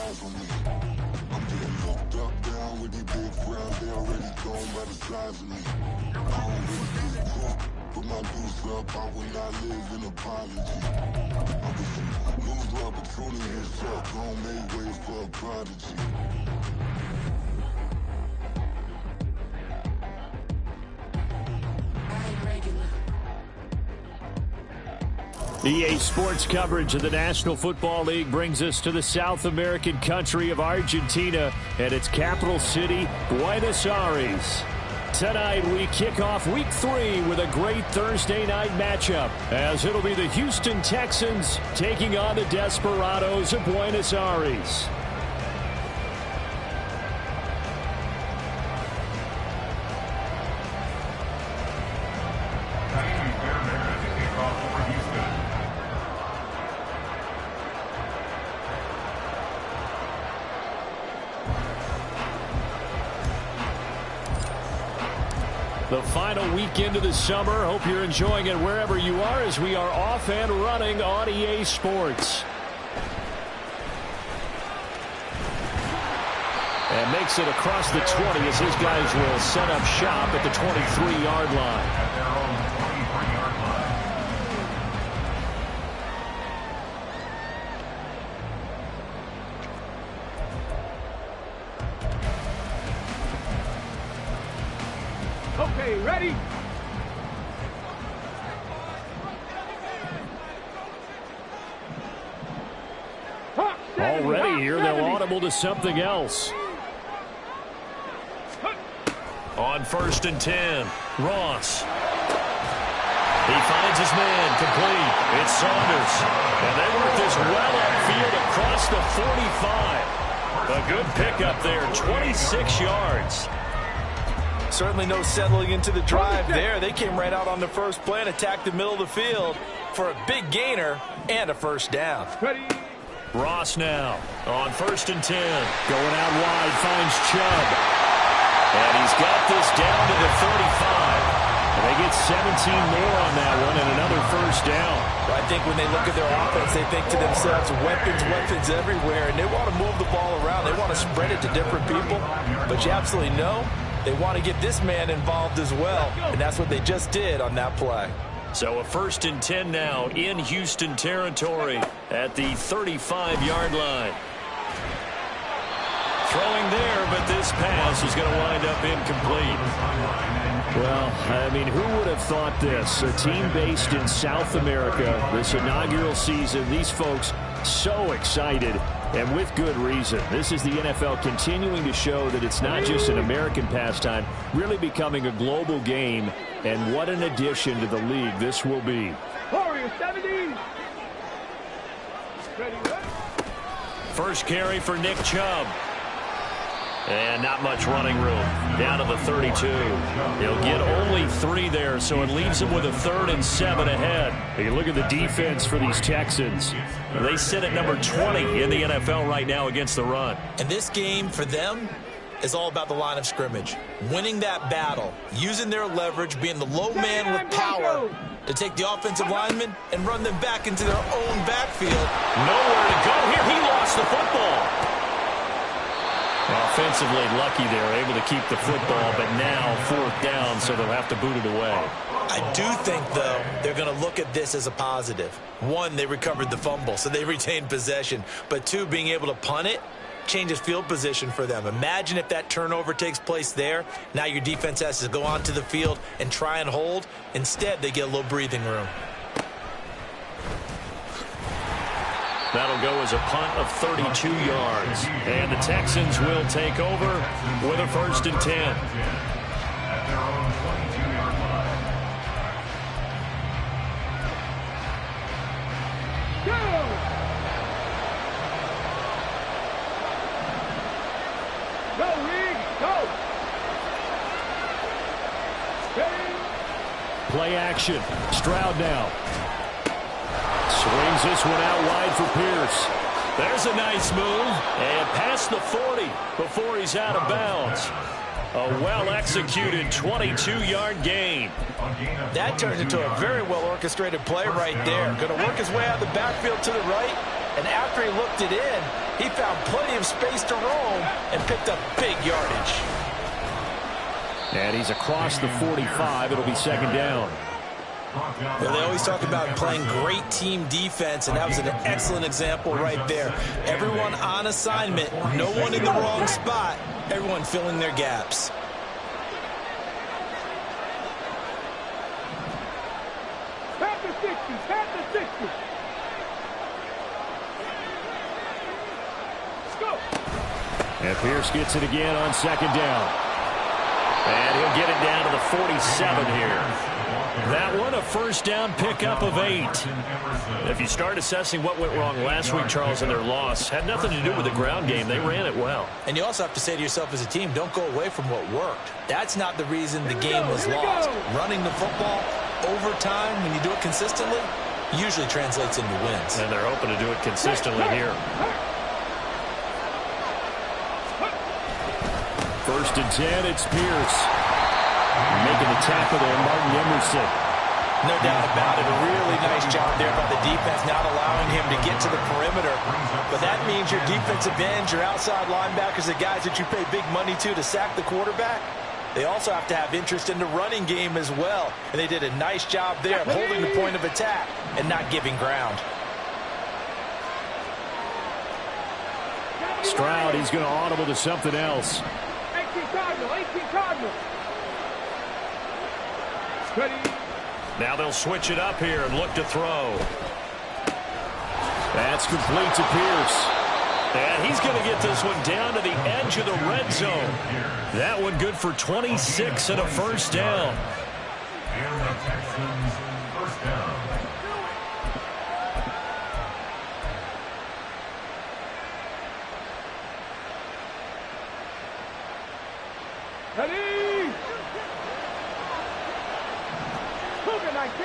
eyes on me. I'm getting hooked up down with these big rounds, they already gone by the size of me. I don't really give a fuck, put my deuce up, I will not live in apology. I'm just lose the opportunity to suck, don't make way for a prodigy. EA Sports coverage of the National Football League brings us to the South American country of Argentina and its capital city, Buenos Aires. Tonight we kick off Week 3 with a great Thursday night matchup, as it'll be the Houston Texans taking on the Desperados of Buenos Aires. The final weekend of the summer. Hope you're enjoying it wherever you are as we are off and running on EA Sports. And makes it across the 20 as his guys will set up shop at the 23-yard line. Okay, ready? Already here, they're audible to something else. On 1st and 10, Ross. He finds his man complete. It's Saunders. And they work this well upfield across the 45. A good pickup there, 26 yards. Certainly no settling into the drive there. They came right out on the first play and attacked the middle of the field for a big gainer and a first down. Ross now on 1st and 10. Going out wide, finds Chubb. And he's got this down to the 35. And they get 17 more on that one and another first down. I think when they look at their offense, they think to themselves, weapons, weapons everywhere. And they want to move the ball around. They want to spread it to different people. But you absolutely know they want to get this man involved as well. And that's what they just did on that play. So a 1st and 10 now in Houston territory at the 35-yard line. Throwing there, but this pass is going to wind up incomplete. Well, I mean, who would have thought this? A team based in South America, this inaugural season, these folks so excited, and with good reason. This is the NFL continuing to show that it's not just an American pastime, really becoming a global game, and what an addition to the league this will be. Warriors 70. Ready. First carry for Nick Chubb. And not much running room. Down to the 32. He'll get only 3 there, so it leaves him with a 3rd and 7 ahead. You look at the defense for these Texans. They sit at number 20 in the NFL right now against the run. And this game for them is all about the line of scrimmage. Winning that battle, using their leverage, being the low man with power to take the offensive linemen and run them back into their own backfield. Nowhere to go here. He lost the football. Offensively lucky they're able to keep the football, but now 4th down, so they'll have to boot it away. I do think, though, they're going to look at this as a positive. 1, they recovered the fumble, so they retained possession. But 2, being able to punt it changes field position for them. Imagine if that turnover takes place there. Now your defense has to go onto the field and try and hold. Instead, they get a little breathing room. That'll go as a punt of 32 yards. And the Texans will take over with a 1st and 10. Go, Reed, go! Play action. Stroud now. Swings this one out wide for Pierce. There's a nice move. And past the 40 before he's out of bounds. A well-executed 22-yard gain. That turns into a very well-orchestrated play right there. Going to work his way out of the backfield to the right. And after he looked it in, he found plenty of space to roam and picked up big yardage. And he's across the 45. It'll be second down. Well, they always talk about playing great team defense, and that was an excellent example right there. Everyone on assignment, no one in the wrong spot, everyone filling their gaps. Pat the 60, pat the 60. Let's go. And Pierce gets it again on second down. And he'll get it down to the 47 here. That one, a first down pickup of 8. If you start assessing what went wrong last week, Charles, in their loss, had nothing to do with the ground game. They ran it well. And you also have to say to yourself as a team, don't go away from what worked. That's not the reason the game was lost. Running the football over time, when you do it consistently, usually translates into wins. And they're hoping to do it consistently here. First and 10, it's Pierce. Making the tackle there, Martin Emerson. No doubt about it. A really nice job there by the defense, not allowing him to get to the perimeter. But that means your defensive ends, your outside linebackers, the guys that you pay big money to sack the quarterback, they also have to have interest in the running game as well. And they did a nice job there of holding the point of attack and not giving ground. Stroud, he's going to audible to something else. 18 Cardinal, 18 Cardinal. Ready. Now they'll switch it up here and look to throw. That's complete to Pierce. And he's going to get this one down to the edge of the red zone. That one good for 26 and a first down. And the Texans first down. Ready. Cougar 19.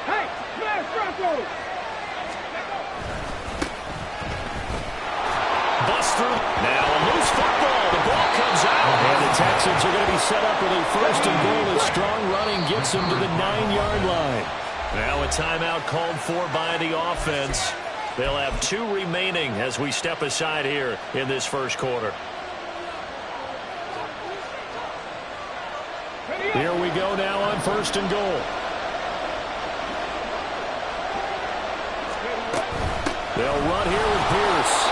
Hey, smash Bronco. Bust through. Now a loose football. The ball comes out. And the Texans are going to be set up with a first and goal as strong running gets them to the 9-yard line. Now a timeout called for by the offense. They'll have 2 remaining as we step aside here in this first quarter. Here we go now on first and goal. They'll run here with Pierce.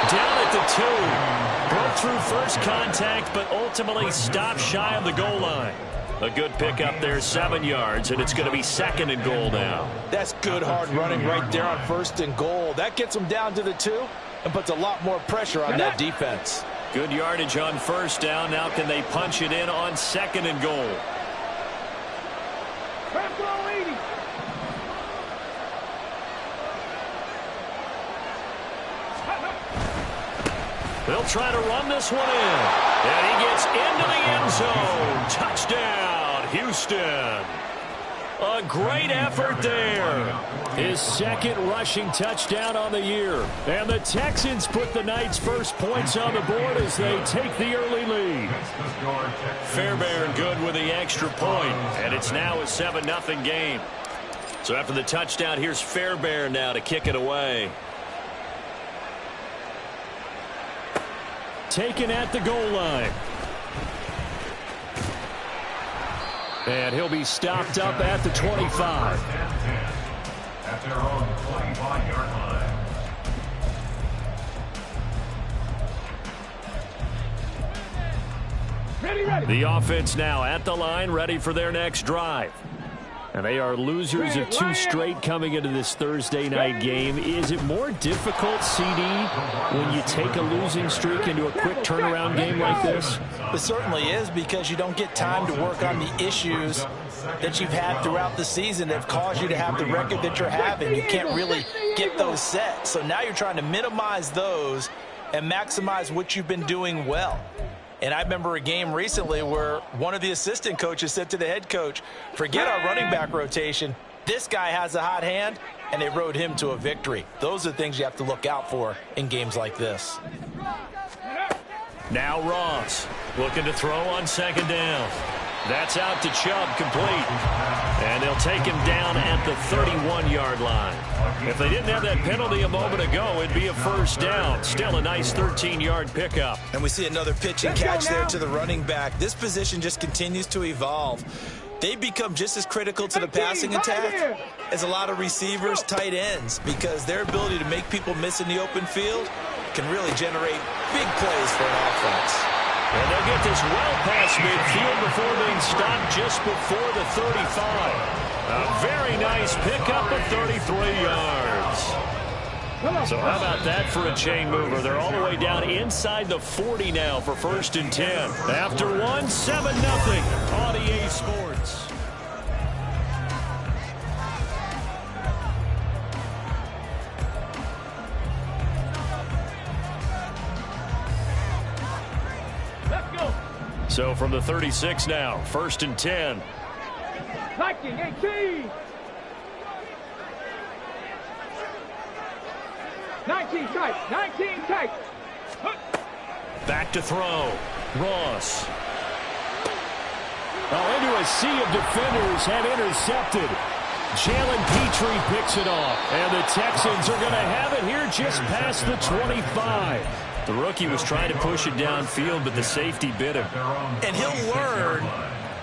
Down at the 2. Broke through first contact, but ultimately stopped shy of the goal line. A good pickup there, 7 yards, and it's going to be second and goal now. That's good hard running right there on first and goal. That gets them down to the 2 and puts a lot more pressure on that defense. Good yardage on first down. Now can they punch it in on second and goal? Bronco 80. They'll try to run this one in. And he gets into the end zone. Touchdown, Houston. A great effort there. His second rushing touchdown on the year. And the Texans put the night's first points on the board as they take the early lead. Fairbairn good with the extra point. And it's now a 7-0 game. So after the touchdown, here's Fairbairn now to kick it away. Taken at the goal line. And he'll be stopped up at the 25. At their own 25-yard line. Ready, ready. The offense now at the line, ready for their next drive. And they are losers of 2 straight coming into this Thursday night game. Is it more difficult, CD, when you take a losing streak into a quick turnaround game like this? It certainly is, because you don't get time to work on the issues that you've had throughout the season that have caused you to have the record that you're having. You can't really get those set. So now you're trying to minimize those and maximize what you've been doing well. And I remember a game recently where one of the assistant coaches said to the head coach, forget our running back rotation. This guy has a hot hand, and they rode him to a victory. Those are things you have to look out for in games like this. Now Ross looking to throw on second down. That's out to Chubb, complete. And they'll take him down at the 31-yard line. If they didn't have that penalty a moment ago, it'd be a first down. Still a nice 13-yard pickup. And we see another pitch and catch there to the running back. This position just continues to evolve. They become just as critical to the passing attack as a lot of receivers, tight ends, because their ability to make people miss in the open field can really generate big plays for an offense. And they'll get this well past midfield before being stopped just before the 35. A very nice pickup of 33 yards. So how about that for a chain mover? They're all the way down inside the 40 now for 1st and 10. After one, 7-0 on EA Sports. So from the 36 now, 1st and 10. 19, 18. 19 tight, 19 tight. Back to throw. Ross. Into a sea of defenders and intercepted. Jalen Petrie picks it off. And the Texans are going to have it here just past the 25. The rookie was trying to push it downfield, but the safety bit him. And he'll learn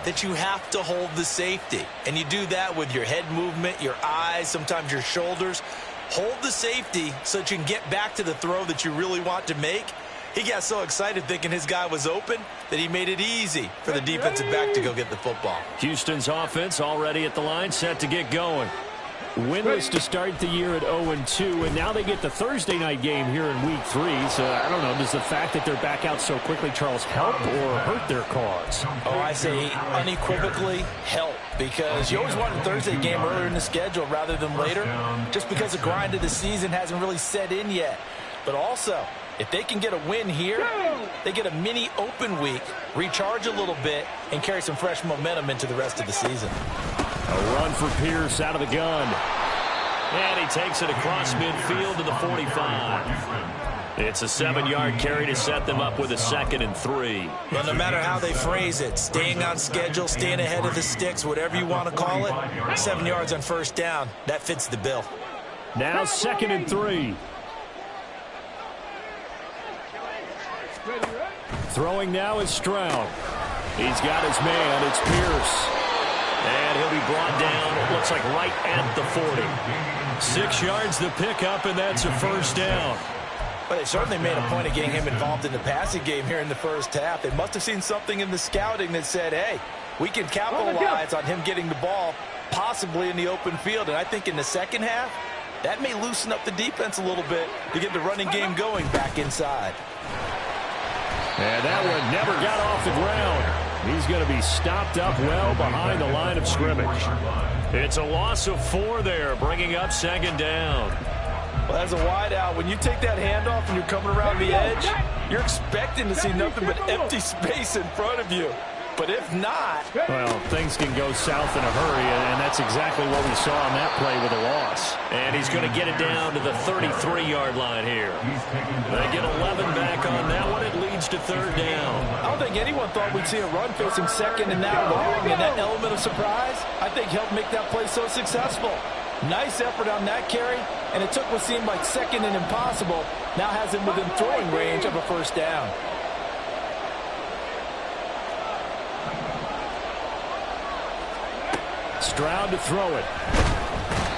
that you have to hold the safety. And you do that with your head movement, your eyes, sometimes your shoulders. Hold the safety so that you can get back to the throw that you really want to make. He got so excited thinking his guy was open that he made it easy for the defensive back to go get the football. Houston's offense already at the line, set to get going. Winless to start the year at 0-2, and now they get the Thursday night game here in Week 3. So, I don't know, does the fact that they're back out so quickly, Charles, help or hurt their cause? Oh, I say unequivocally help, because you always want a Thursday game earlier in the schedule rather than later, just because the grind of the season hasn't really set in yet. But also, if they can get a win here, they get a mini open week, recharge a little bit, and carry some fresh momentum into the rest of the season. A run for Pierce out of the gun. And he takes it across midfield to the 45. It's a 7-yard carry to set them up with a 2nd and 3. Well, no matter how they phrase it, staying on schedule, staying ahead of the sticks, whatever you want to call it, 7 yards on 1st down, that fits the bill. Now 2nd and 3. Throwing now is Stroud. He's got his man. It's Pierce. And he'll be brought down, it looks like right at the 40. 6 yards the pickup, and that's a 1st down. Well, they certainly made a point of getting him involved in the passing game here in the first half. They must have seen something in the scouting that said, hey, we can capitalize on him getting the ball, possibly in the open field. And I think in the second half, that may loosen up the defense a little bit to get the running game going back inside. And that one never got off the ground. He's going to be stopped up well behind the line of scrimmage. It's a loss of 4 there, bringing up 2nd down. Well, as a wideout, when you take that handoff and you're coming around the edge, you're expecting to see nothing but empty space in front of you. But if not... Well, things can go south in a hurry, and that's exactly what we saw on that play with a loss. And he's going to get it down to the 33-yard line here. They get 11 back on that one. It leads to 3rd down. I don't think anyone thought we'd see a run facing 2nd and that long, and that element of surprise, I think, helped make that play so successful. Nice effort on that carry, and it took what seemed like 2nd and impossible, now has him within throwing range of a 1st down. Stroud to throw it.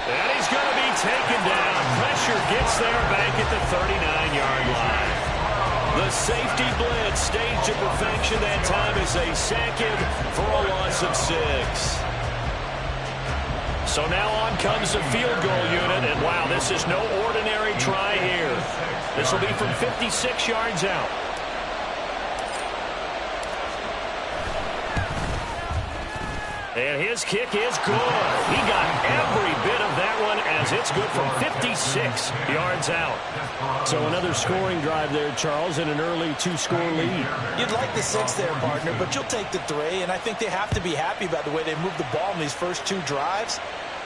And he's going to be taken down. Pressure gets there back at the 39-yard line. The safety blitz staged to perfection that time is a 2nd for a loss of 6. So now on comes the field goal unit, and wow, this is no ordinary try here. This will be from 56 yards out. And his kick is good. He got every bit of that one as it's good from 56 yards out. So another scoring drive there, Charles, and an early 2-score lead. You'd like the 6 there, partner, but you'll take the 3, and I think they have to be happy about the way they moved the ball in these first 2 drives.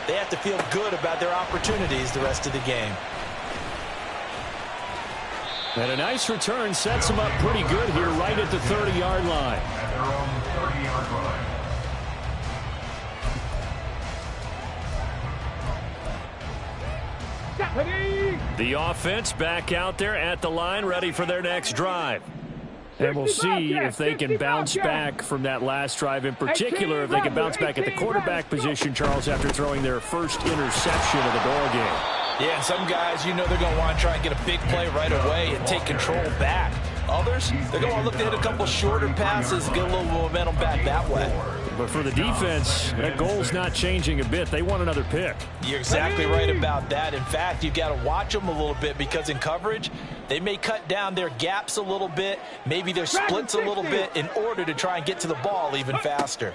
They have to feel good about their opportunities the rest of the game. And a nice return sets them up pretty good here right at the 30-yard line. Ready. The offense back out there at the line, ready for their next drive. And we'll see if they can bounce back from that last drive, in particular, if they can bounce back at the quarterback position, Charles, after throwing their first interception of the ball game. Yeah, some guys, you know they're going to want to try and get a big play right away and take control back. Others, they're going to want to look to hit a couple shorter passes, get a little momentum back that way. But for the defense, that goal's not changing a bit. They want another pick. You're exactly right about that. In fact, you've got to watch them a little bit because in coverage, they may cut down their gaps a little bit, maybe their splits a little bit in order to try and get to the ball even faster.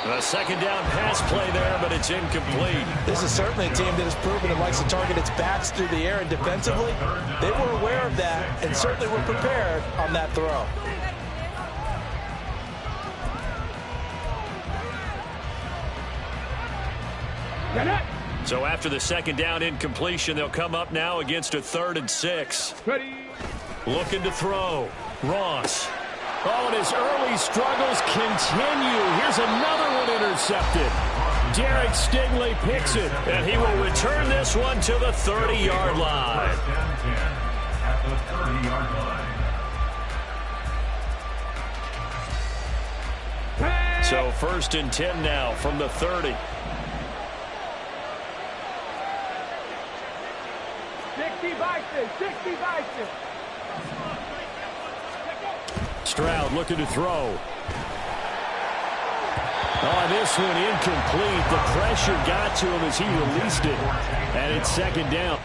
A second down pass play there, but it's incomplete. This is certainly a team that has proven it likes to target its backs through the air, and defensively, they were aware of that and certainly were prepared on that throw. So after the second down incompletion, they'll come up now against a 3rd and 6. Ready. Looking to throw. Ross. Oh, and his early struggles continue. Here's another one intercepted. Derek Stingley picks it, and he will return this one to the 30-yard line. At the 30-yard line. So 1st and 10 now from the 30. 60 Bison, 60 Bison. Stroud looking to throw. Oh, this one incomplete. The pressure got to him as he released it. And it's 2nd down.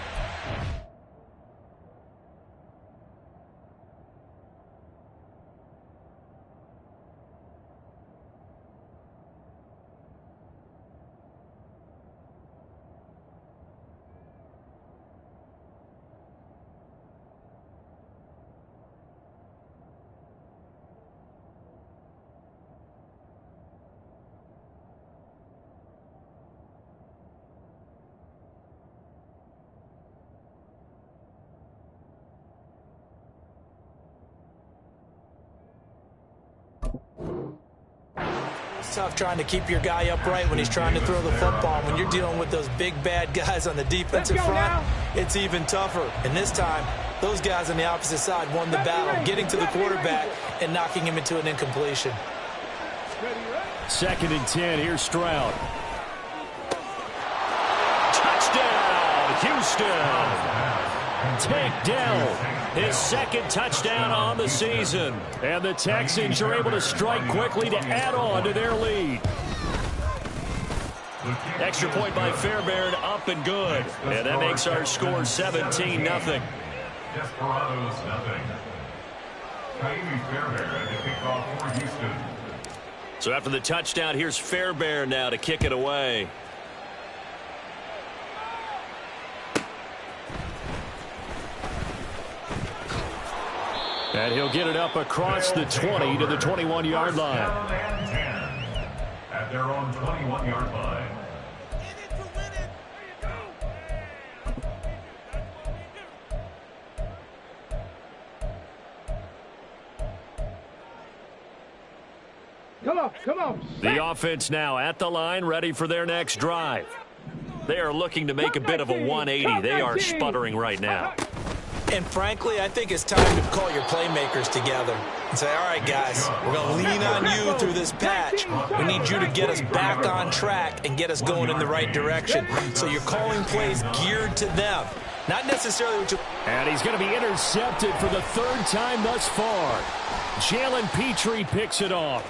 It's tough trying to keep your guy upright when he's trying to throw the football. When you're dealing with those big, bad guys on the defensive front, it's even tougher. And this time, those guys on the opposite side won the battle, getting to the quarterback and knocking him into an incompletion. 2nd and 10. Here's Stroud. Touchdown, Houston. Take down. His 2nd touchdown on the season. And the Texans are able to strike quickly to add on to their lead. Extra point by Fairbairn, up and good. And that makes our score 17-0. Desperados, nothing. Fairbairn to kick off for Houston. So after the touchdown, here's Fairbairn now to kick it away. And he'll get it up across the 20 to the 21-yard line. At their own 21-yard line. Come on. The offense now at the line, ready for their next drive. They are looking to make a bit of a 180. They are sputtering right now. And frankly, I think it's time to call your playmakers together and say, all right, guys, we're going to lean on you through this patch. We need you to get us back on track and get us going in the right direction. So you're calling plays geared to them, not necessarily what you... And he's going to be intercepted for the 3rd time thus far. Jalen Petrie picks it off.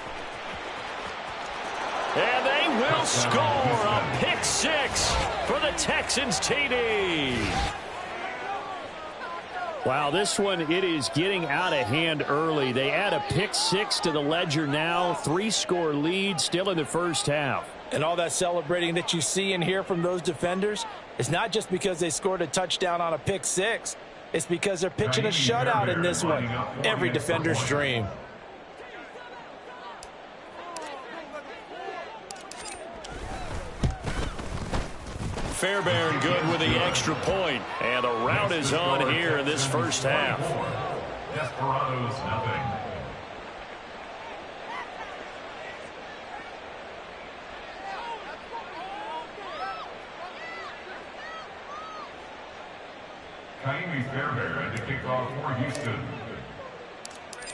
And they will score a pick 6 for the Texans TD. Wow, this one, it is getting out of hand early. They add a pick 6 to the ledger now. 3-score lead still in the first half. And all that celebrating that you see and hear from those defenders is not just because they scored a touchdown on a pick 6. It's because they're pitching a shutout in this one. Every defender's dream. Fairbairn good with the extra point. And the route is on here in this first half. Desperados, nothing. Taimi Fairbairn to kick off for Houston.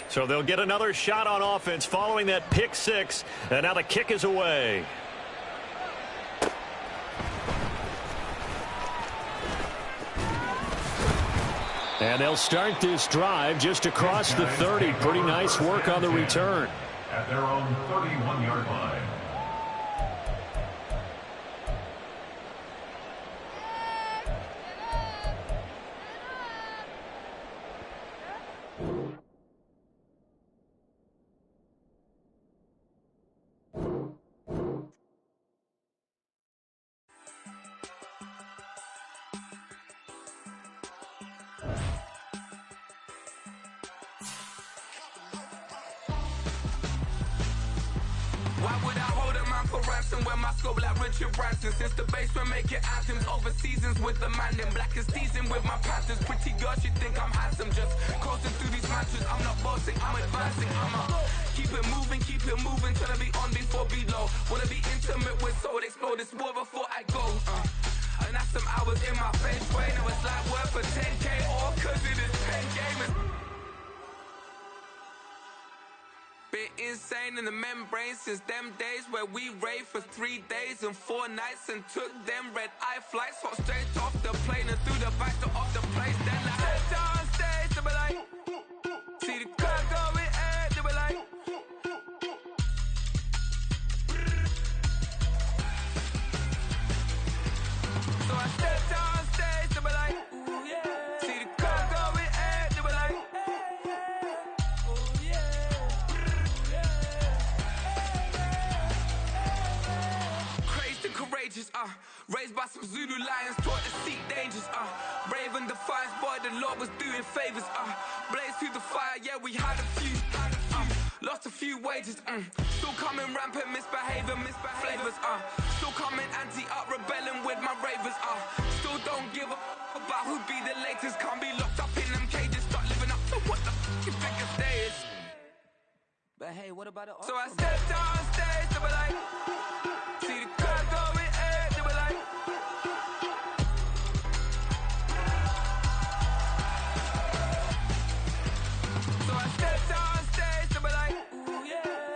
So they'll get another shot on offense following that pick six, and now the kick is away. And they'll start this drive just across the 30. Pretty nice work on the return. At their own 31-yard line. Why would I hold a man for ransom when my scope like Richard Branson? Since the basement making anthems over seasons with the man in black is seasoned with my patterns. Pretty girls, you think I'm handsome, just coasting through these matches. I'm not bossing, I'm advancing. Keep it moving, trying to be on before below. Wanna be intimate with soul, explore this war before I go. And that's some hours in my face, way. Now it's like work for 10K, all cause it is pen game. Been insane in the membrane since them days where we raved for 3 days and 4 nights and took them red-eye flights. Hot straight off the plane and through the back door of the place. Then I head down stage, they be like, see the car going air, they be like, so I step down stage, they be like, ooh yeah, see the car going air, they be like, ooh yeah. Crazed and courageous, raised by some Zulu lions, taught to seek dangers, brave and defiant, boy, the Lord was doing favors, blaze through the fire, yeah, we had a few, lost a few wages, still coming rampant, misbehaving, flavors, still coming anti-up, rebelling with my ravers, still don't give a about who be the latest, can't be locked up in them cages, start living up to what the you think a day is. But hey, what about it? So I stepped on stage, they were like,